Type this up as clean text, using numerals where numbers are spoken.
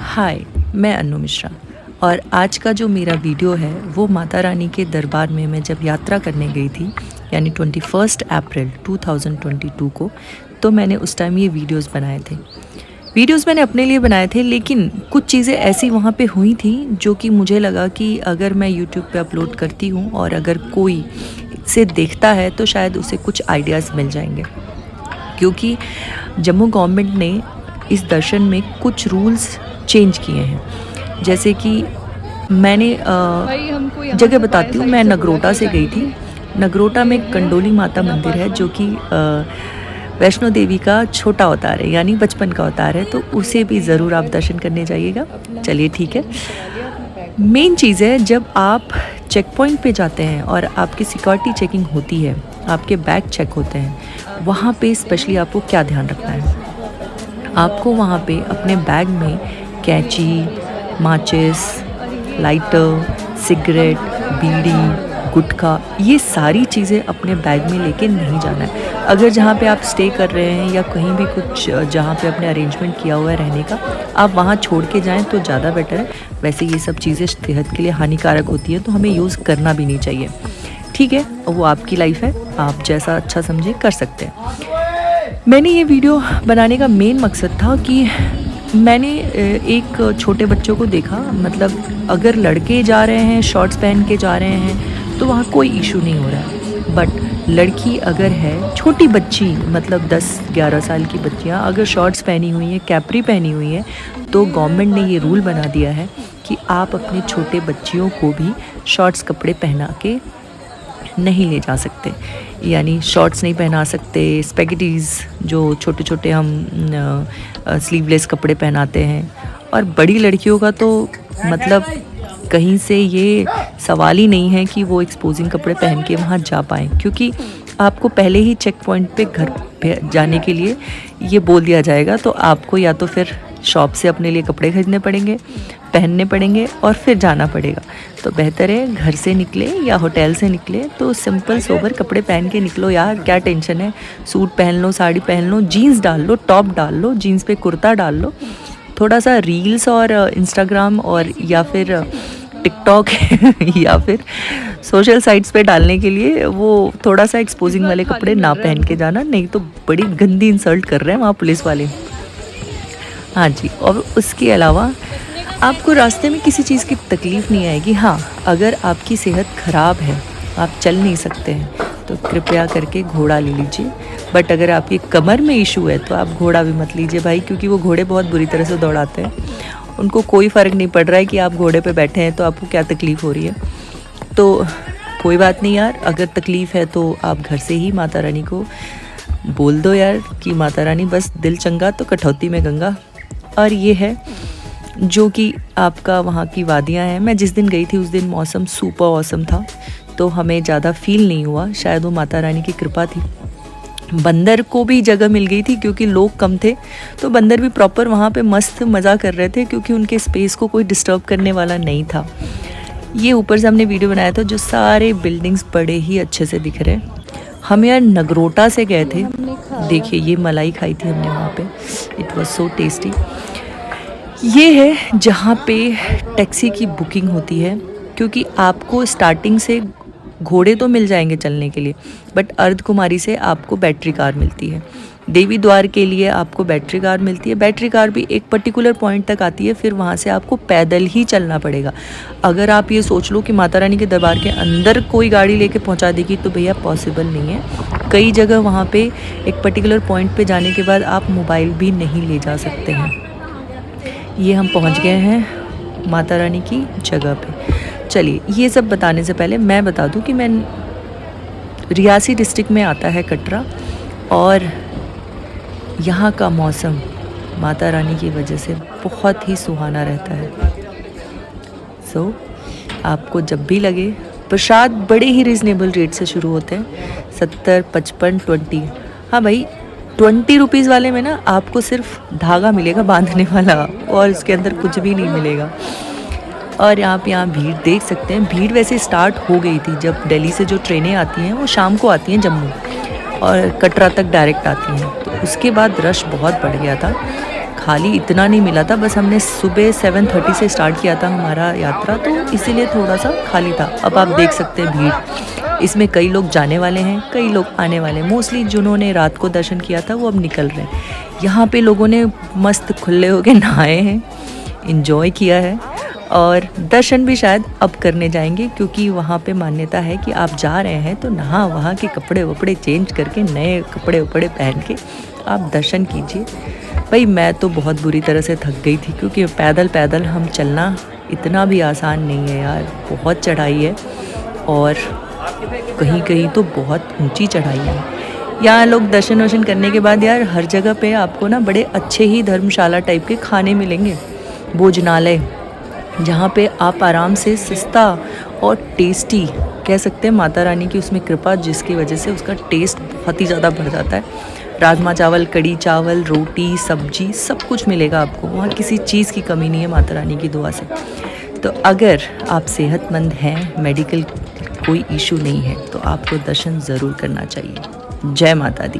हाय, मैं अनु मिश्रा और आज का जो मेरा वीडियो है वो माता रानी के दरबार में मैं जब यात्रा करने गई थी यानी 21 अप्रैल 2022 को। तो मैंने उस टाइम ये वीडियोस बनाए थे। वीडियोस मैंने अपने लिए बनाए थे, लेकिन कुछ चीज़ें ऐसी वहाँ पे हुई थी जो कि मुझे लगा कि अगर मैं यूट्यूब पे अपलोड करती हूँ और अगर कोई इसे देखता है तो शायद उसे कुछ आइडियाज़ मिल जाएंगे, क्योंकि जम्मू गवर्नमेंट ने इस दर्शन में कुछ रूल्स चेंज किए हैं। जैसे कि मैंने जगह बताती हूँ, मैं नगरोटा से गई थी। नगरोटा में कंडोली माता मंदिर है जो कि वैष्णो देवी का छोटा अवतार है, यानी बचपन का अवतार है, तो उसे भी ज़रूर आप दर्शन करने जाइएगा। चलिए ठीक है। मेन चीज़ है, जब आप चेक पॉइंट पे जाते हैं और आपकी सिक्योरिटी चेकिंग होती है, आपके बैग चेक होते हैं, वहाँ पे स्पेशली आपको क्या ध्यान रखना है। आपको वहाँ पे अपने बैग में कैंची, माचिस, लाइटर, सिगरेट, बीड़ी, गुटखा, ये सारी चीज़ें अपने बैग में लेके नहीं जाना है। अगर जहाँ पे आप स्टे कर रहे हैं या कहीं भी कुछ जहाँ पे आपने अरेंजमेंट किया हुआ है रहने का, आप वहाँ छोड़ के जाएं तो ज़्यादा बेटर है। वैसे ये सब चीज़ें सेहत के लिए हानिकारक होती है, तो हमें यूज़ करना भी नहीं चाहिए। ठीक है, वो आपकी लाइफ है, आप जैसा अच्छा समझे कर सकते हैं। मैंने ये वीडियो बनाने का मेन मकसद था कि मैंने एक छोटे बच्चों को देखा, मतलब अगर लड़के जा रहे हैं शॉर्ट्स पहन के जा रहे हैं तो वहाँ कोई इशू नहीं हो रहा है, बट लड़की अगर है, छोटी बच्ची मतलब 10-11 साल की बच्चियाँ अगर शॉर्ट्स पहनी हुई हैं, कैपरी पहनी हुई हैं, तो गवर्नमेंट ने ये रूल बना दिया है कि आप अपने छोटे बच्चियों को भी शॉर्ट्स कपड़े पहना के नहीं ले जा सकते, यानी शॉर्ट्स नहीं पहना सकते। स्पेगेटीज़ जो छोटे छोटे हम स्लीवलेस कपड़े पहनाते हैं, और बड़ी लड़कियों का तो मतलब कहीं से ये सवाल ही नहीं है कि वो एक्सपोजिंग कपड़े पहन के वहाँ जा पाएँ, क्योंकि आपको पहले ही चेक पॉइंट पे घर पे जाने के लिए ये बोल दिया जाएगा। तो आपको या तो फिर शॉप से अपने लिए कपड़े खरीदने पड़ेंगे, पहनने पड़ेंगे और फिर जाना पड़ेगा। तो बेहतर है घर से निकले या होटल से निकले तो सिंपल सोबर कपड़े पहन के निकलो यार, क्या टेंशन है। सूट पहन लो, साड़ी पहन लो, जीन्स डाल लो, टॉप डाल लो, जीन्स पे कुर्ता डाल लो। थोड़ा सा रील्स और इंस्टाग्राम और या फिर टिकटॉक या फिर सोशल साइट्स पे डालने के लिए वो थोड़ा सा एक्सपोजिंग वाले कपड़े ना पहन के जाना, नहीं तो बड़ी गंदी इंसल्ट कर रहे हैं वहाँ पुलिस वाले। हाँ जी, और उसके अलावा आपको रास्ते में किसी चीज़ की तकलीफ़ नहीं आएगी। हाँ, अगर आपकी सेहत ख़राब है, आप चल नहीं सकते हैं, तो कृपया करके घोड़ा ले लीजिए। बट अगर आपकी कमर में इशू है तो आप घोड़ा भी मत लीजिए भाई, क्योंकि वो घोड़े बहुत बुरी तरह से दौड़ाते हैं। उनको कोई फ़र्क नहीं पड़ रहा है कि आप घोड़े पे बैठे हैं तो आपको क्या तकलीफ़ हो रही है। तो कोई बात नहीं यार, अगर तकलीफ़ है तो आप घर से ही माता रानी को बोल दो यार कि माता रानी बस दिल चंगा तो कटौती में गंगा। और ये है जो कि आपका वहाँ की वादियाँ हैं। मैं जिस दिन गई थी उस दिन मौसम सुपर ऑसम था, तो हमें ज़्यादा फील नहीं हुआ, शायद वो माता रानी की कृपा थी। बंदर को भी जगह मिल गई थी क्योंकि लोग कम थे, तो बंदर भी प्रॉपर वहाँ पे मस्त मज़ा कर रहे थे, क्योंकि उनके स्पेस को कोई डिस्टर्ब करने वाला नहीं था। ये ऊपर से हमने वीडियो बनाया था जो सारे बिल्डिंग्स बड़े ही अच्छे से दिख रहे हैं। हम यार नगरोटा से गए थे, देखिए ये मलाई खाई थी हमने वहाँ पे, इट वॉज सो टेस्टी। ये है जहाँ पे टैक्सी की बुकिंग होती है, क्योंकि आपको स्टार्टिंग से घोड़े तो मिल जाएंगे चलने के लिए, बट अर्धकुमारी से आपको बैटरी कार मिलती है। देवी द्वार के लिए आपको बैटरी कार मिलती है। बैटरी कार भी एक पर्टिकुलर पॉइंट तक आती है, फिर वहाँ से आपको पैदल ही चलना पड़ेगा। अगर आप ये सोच लो कि माता रानी के दरबार के अंदर कोई गाड़ी लेके पहुँचा देगी तो भैया पॉसिबल नहीं है। कई जगह वहाँ पे एक पर्टिकुलर पॉइंट पे जाने के बाद आप मोबाइल भी नहीं ले जा सकते हैं। ये हम पहुँच गए हैं माता रानी की जगह पे। चलिए, ये सब बताने से पहले मैं बता दूं कि मैं रियासी डिस्ट्रिक्ट में आता है कटरा, और यहाँ का मौसम माता रानी की वजह से बहुत ही सुहाना रहता है। सो आपको जब भी लगे, प्रसाद बड़े ही रिजनेबल रेट से शुरू होते हैं, 70, 55, 20। हाँ भाई, 20 रुपीज़ वाले में ना आपको सिर्फ धागा मिलेगा बांधने वाला, और इसके अंदर कुछ भी नहीं मिलेगा। और आप यहाँ भीड़ देख सकते हैं। भीड़ वैसे स्टार्ट हो गई थी जब दिल्ली से जो ट्रेनें आती हैं वो शाम को आती हैं जम्मू और कटरा तक डायरेक्ट आती हैं, तो उसके बाद रश बहुत बढ़ गया था। खाली इतना नहीं मिला था, बस हमने सुबह 7:30 से स्टार्ट किया था हमारा यात्रा, तो इसीलिए थोड़ा सा खाली था। अब आप देख सकते हैं भीड़, इसमें कई लोग जाने वाले हैं, कई लोग आने वाले हैं। मोस्टली जिन्होंने रात को दर्शन किया था वो अब निकल रहे हैं। यहाँ पे लोगों ने मस्त खुले होके नहाए हैं, इन्जॉय किया है, और दर्शन भी शायद अब करने जाएंगे, क्योंकि वहाँ पे मान्यता है कि आप जा रहे हैं तो नहा वहाँ के कपड़े वपड़े चेंज करके नए कपड़े वपड़े पहन के आप दर्शन कीजिए। भाई मैं तो बहुत बुरी तरह से थक गई थी, क्योंकि पैदल पैदल हम चलना इतना भी आसान नहीं है यार, बहुत चढ़ाई है, और कहीं कहीं तो बहुत ऊंची चढ़ाई है। यहाँ लोग दर्शन वर्शन करने के बाद यार हर जगह पे आपको ना बड़े अच्छे ही धर्मशाला टाइप के खाने मिलेंगे, भोजनालय, जहाँ पे आप आराम से सस्ता और टेस्टी, कह सकते हैं माता रानी की उसमें कृपा जिसकी वजह से उसका टेस्ट बहुत ही ज़्यादा बढ़ जाता है। राजमा चावल, कड़ी चावल, रोटी, सब्जी, सब कुछ मिलेगा आपको वहाँ, किसी चीज़ की कमी नहीं है माता रानी की दुआ से। तो अगर आप सेहतमंद हैं, मेडिकल कोई इशू नहीं है, तो आपको दर्शन ज़रूर करना चाहिए। जय माता दी।